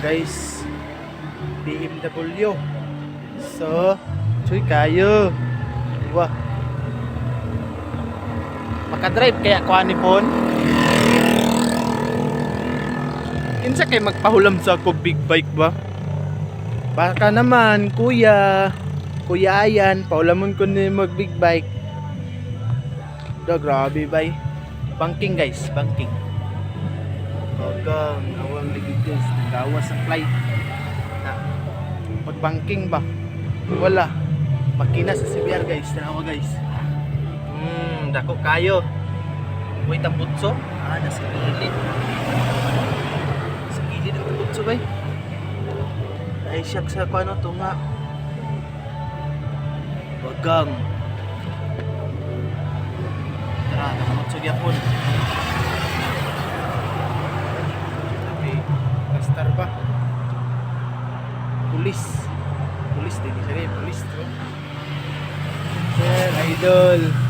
guys, BMW. So, cuy kayo. Wah. Makadrive kaya ko ani pon. Kinsa kay magpahulam sa ako big bike ba? Baka naman, kuya. Kuya Ayan, paulamon ko ni mag big bike. Da, grabe bay. Banking guys, banking. Bagang awang ligid guys, nagawas sa flight. Na, pag-banking ba? Wala. Makina sa CBR guys, tanawa guys. Dako kayo. Uy, tambutso. Nasa gilid. Sa gilid ang tambutso bay. Ay, siyak sa kano to nga. Bagang. Tara, nakamutsog yapon. Sabi, kastar ba? Pulis. Pulis din. Pulis to. Sir, idol.